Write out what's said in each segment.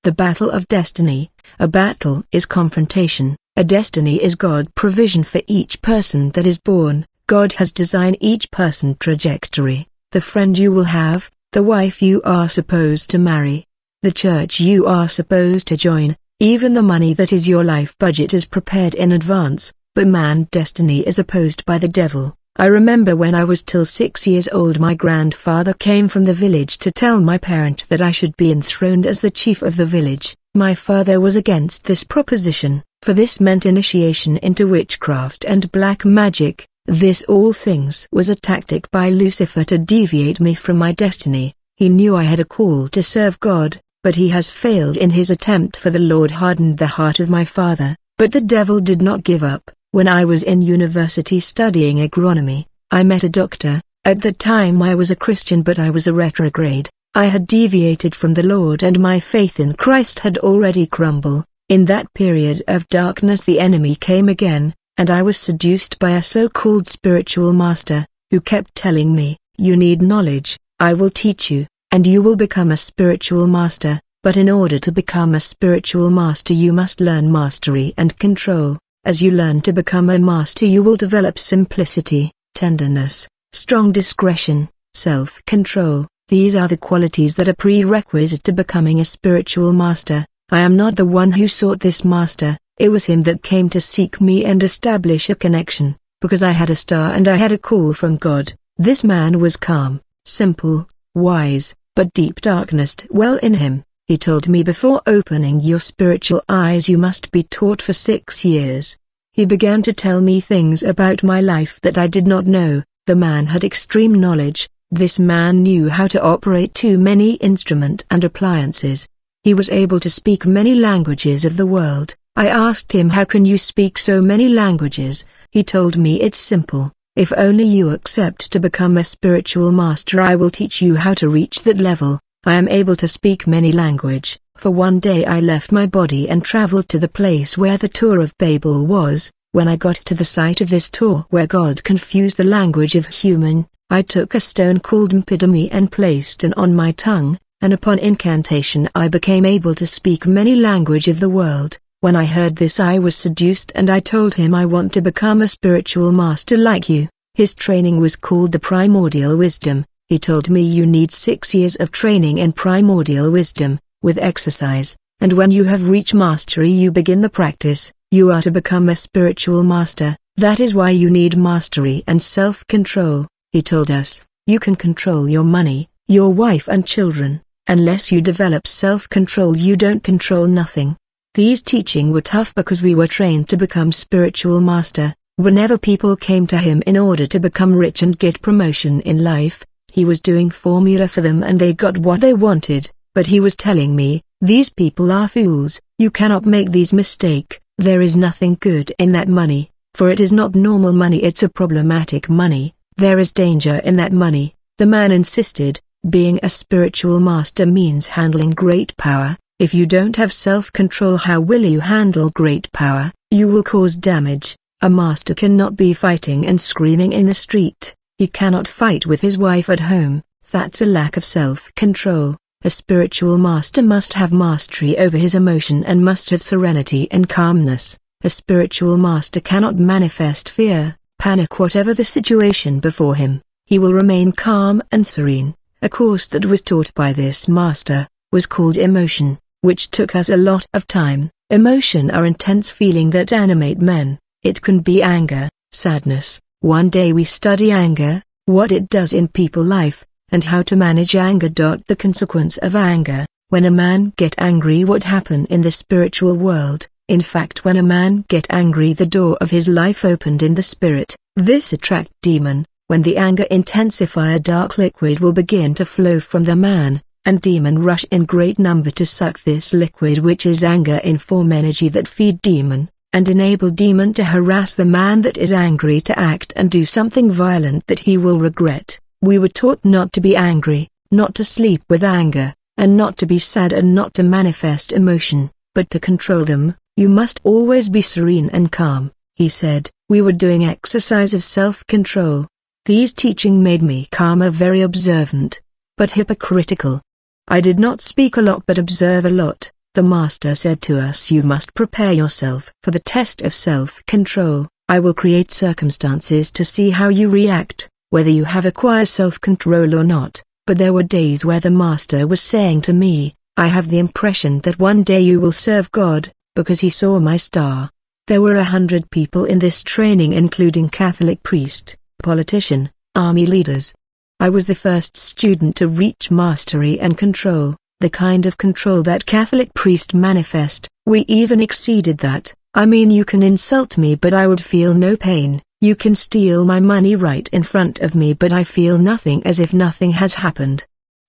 the battle of destiny. A battle is confrontation, a destiny is God's provision for each person that is born. God has designed each person's trajectory, the friend you will have, the wife you are supposed to marry, the church you are supposed to join, even the money that is your life budget is prepared in advance, but man's destiny is opposed by the devil. I remember when I was till 6 years old, my grandfather came from the village to tell my parent that I should be enthroned as the chief of the village. My father was against this proposition, for this meant initiation into witchcraft and black magic. This all things was a tactic by Lucifer to deviate me from my destiny. He knew I had a call to serve God, but he has failed in his attempt, for the Lord hardened the heart of my father. But the devil did not give up. When I was in university studying agronomy, I met a doctor. At the time I was a Christian, but I was a retrograde. I had deviated from the Lord and my faith in Christ had already crumbled. In that period of darkness the enemy came again, and I was seduced by a so-called spiritual master, who kept telling me, "You need knowledge, I will teach you, and you will become a spiritual master." But in order to become a spiritual master you must learn mastery and control. As you learn to become a master you will develop simplicity, tenderness, strong discretion, self-control. These are the qualities that are prerequisite to becoming a spiritual master. I am not the one who sought this master, it was him that came to seek me and establish a connection, because I had a star and I had a call from God. This man was calm, simple, wise, but deep darkness dwelt in him. He told me, "Before opening your spiritual eyes you must be taught for 6 years." He began to tell me things about my life that I did not know. The man had extreme knowledge. This man knew how to operate too many instruments and appliances. He was able to speak many languages of the world. I asked him, "How can you speak so many languages?" He told me, "It's simple. If only you accept to become a spiritual master I will teach you how to reach that level." I am able to speak many languages, for one day I left my body and traveled to the place where the Tower of Babel was. When I got to the site of this tower where God confused the language of human, I took a stone called mpidami and placed it on my tongue, and upon incantation I became able to speak many languages of the world. When I heard this I was seduced and I told him, "I want to become a spiritual master like you." His training was called the primordial wisdom. He told me, "You need 6 years of training in primordial wisdom, with exercise, and when you have reached mastery you begin the practice. You are to become a spiritual master, that is why you need mastery and self-control." He told us, "You can control your money, your wife and children. Unless you develop self-control you don't control nothing." These teachings were tough because we were trained to become spiritual master. Whenever people came to him in order to become rich and get promotion in life, he was doing formula for them and they got what they wanted. But he was telling me, "These people are fools, you cannot make these mistakes. There is nothing good in that money, for it is not normal money, it's a problematic money. There is danger in that money." The man insisted, "Being a spiritual master means handling great power. If you don't have self-control how will you handle great power? You will cause damage. A master cannot be fighting and screaming in the street. He cannot fight with his wife at home. That's a lack of self-control. A spiritual master must have mastery over his emotion and must have serenity and calmness. A spiritual master cannot manifest fear, panic, whatever the situation before him. He will remain calm and serene." A course that was taught by this master was called emotion, which took us a lot of time. Emotion are intense feeling that animate men. It can be anger, sadness. One day we study anger, what it does in people's life, and how to manage anger. The consequence of anger. When a man get angry, what happen in the spiritual world? In fact, when a man get angry, the door of his life opened in the spirit. This attract demon. When the anger intensify, a dark liquid will begin to flow from the man, and demon rush in great number to suck this liquid, which is anger, in form energy that feed demon, and enable demon to harass the man that is angry to act and do something violent that he will regret. We were taught not to be angry, not to sleep with anger, and not to be sad and not to manifest emotion, but to control them. You must always be serene and calm, he said. We were doing exercise of self-control. These teaching made me calmer, very observant, but hypocritical. I did not speak a lot but observe a lot. The Master said to us, you must prepare yourself for the test of self-control. I will create circumstances to see how you react, whether you have acquired self-control or not. But there were days where the Master was saying to me, I have the impression that one day you will serve God, because he saw my star. There were 100 people in this training, including Catholic priest, politician, army leaders. I was the first student to reach mastery and control, the kind of control that Catholic priest manifest. We even exceeded that. I mean, you can insult me but I would feel no pain. You can steal my money right in front of me but I feel nothing, as if nothing has happened.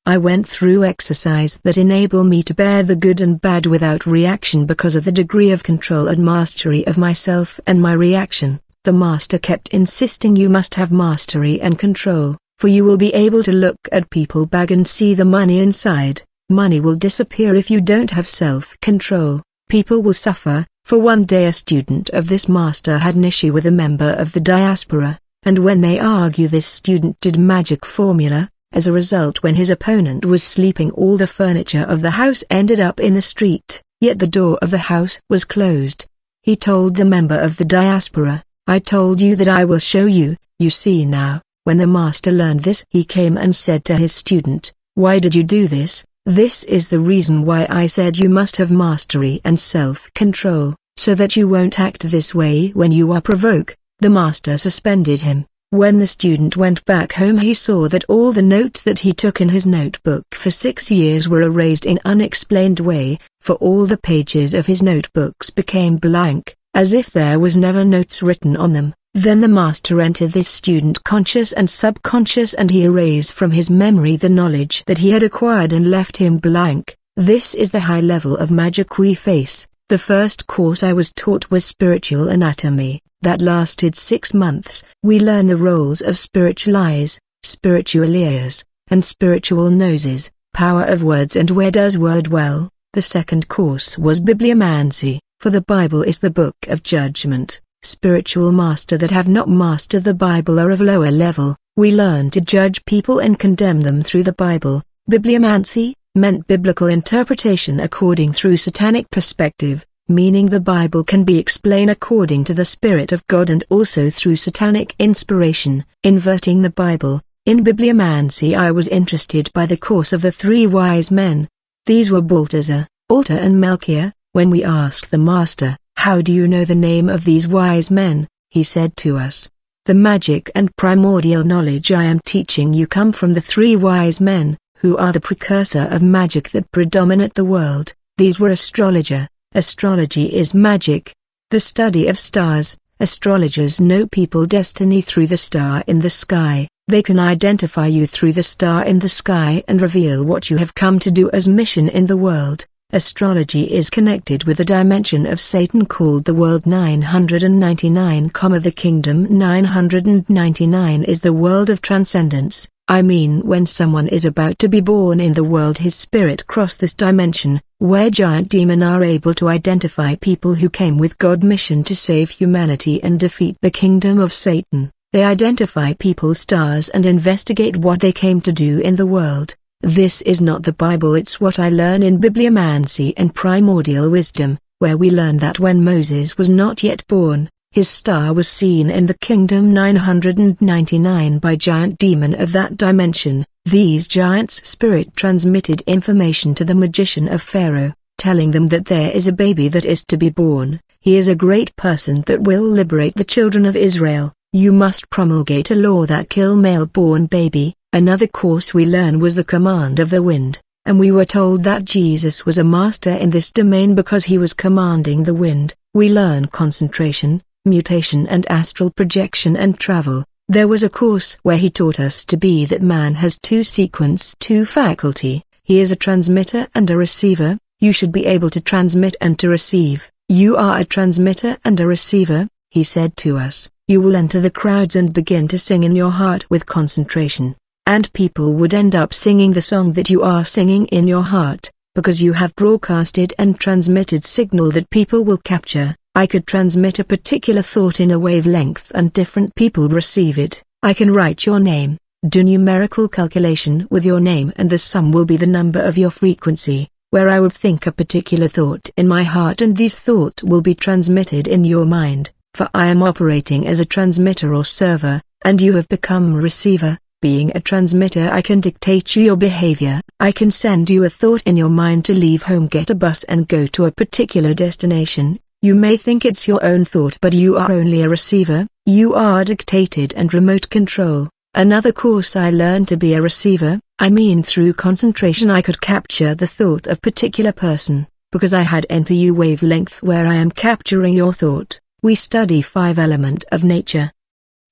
I went through exercise that enable me to bear the good and bad without reaction because of the degree of control and mastery of myself and my reaction. The Master kept insisting you must have mastery and control, for you will be able to look at people bag and see the money inside. Money will disappear if you don't have self-control. People will suffer. For one day a student of this Master had an issue with a member of the diaspora, and when they argue this student did magic formula. As a result, when his opponent was sleeping, all the furniture of the house ended up in the street, yet the door of the house was closed. He told the member of the diaspora, I told you that I will show you. You see now. When the Master learned this, he came and said to his student, why did you do this? This is the reason why I said you must have mastery and self-control, so that you won't act this way when you are provoked. The Master suspended him. When the student went back home, he saw that all the notes that he took in his notebook for 6 years were erased in unexplained way, for all the pages of his notebooks became blank, as if there was never notes written on them. Then the Master entered this student conscious and subconscious, and he erased from his memory the knowledge that he had acquired and left him blank. This is the high level of magic we face. The first course I was taught was spiritual anatomy. That lasted 6 months. We learn the roles of spiritual eyes, spiritual ears, and spiritual noses, power of words and where does word well. The second course was bibliomancy, for the Bible is the book of judgment. Spiritual master that have not mastered the Bible are of lower level. We learn to judge people and condemn them through the Bible. Bibliomancy meant biblical interpretation according through satanic perspective, meaning the Bible can be explained according to the Spirit of God and also through satanic inspiration, inverting the Bible. In bibliomancy I was interested by the course of the 3 wise men. These were Balthazar, Alta and Melchior. When we asked the Master, how do you know the name of these wise men? He said to us, the magic and primordial knowledge I am teaching you come from the 3 wise men, who are the precursor of magic that predominate the world. These were astrologer. Astrology is magic, the study of stars. Astrologers know people's destiny through the star in the sky. They can identify you through the star in the sky and reveal what you have come to do as mission in the world. Astrology is connected with a dimension of Satan called the world 999, the kingdom 999 is the world of transcendence. I mean, when someone is about to be born in the world, his spirit cross this dimension, where giant demons are able to identify people who came with God's mission to save humanity and defeat the kingdom of Satan. They identify people's stars and investigate what they came to do in the world. This is not the Bible, it's what I learn in bibliomancy and primordial wisdom, where we learn that when Moses was not yet born, his star was seen in the kingdom 999 by giant demon of that dimension. These giants' spirit transmitted information to the magician of Pharaoh, telling them that there is a baby that is to be born. He is a great person that will liberate the children of Israel. You must promulgate a law that kill male-born baby. Another course we learn was the command of the wind, and we were told that Jesus was a master in this domain because he was commanding the wind. We learn concentration, mutation and astral projection and travel. There was a course where he taught us to be that man has 2 sequence, 2 faculty. He is a transmitter and a receiver. You should be able to transmit and to receive. You are a transmitter and a receiver, he said to us. You will enter the crowds and begin to sing in your heart with concentration. And people would end up singing the song that you are singing in your heart, because you have broadcasted and transmitted signal that people will capture. I could transmit a particular thought in a wavelength and different people receive it. I can write your name, do numerical calculation with your name, and the sum will be the number of your frequency. where I would think a particular thought in my heart, and these thoughts will be transmitted in your mind, for I am operating as a transmitter or server, and you have become a receiver. Being a transmitter, I can dictate your behavior. I can send you a thought in your mind to leave home, get a bus and go to a particular destination. You may think it's your own thought, but you are only a receiver. You are dictated and remote control. Another course I learned to be a receiver. I mean, through concentration I could capture the thought of particular person, because I had NTU wavelength where I am capturing your thought. We study 5 elements of nature: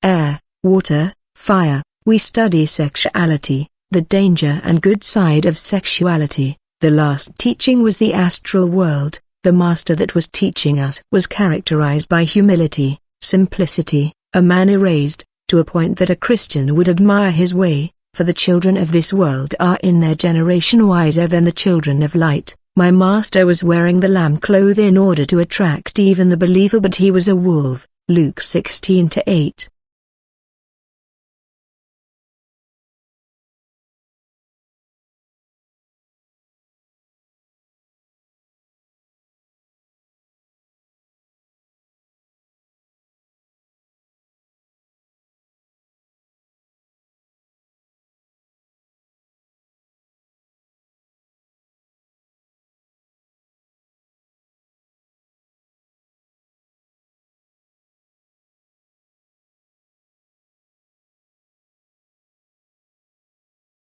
air, water, fire. We study sexuality, the danger and good side of sexuality. The last teaching was the astral world. The master that was teaching us was characterized by humility, simplicity, a man erased, to a point that a Christian would admire his way, for the children of this world are in their generation wiser than the children of light. My master was wearing the lamb cloth in order to attract even the believer, but he was a wolf. Luke 16:8.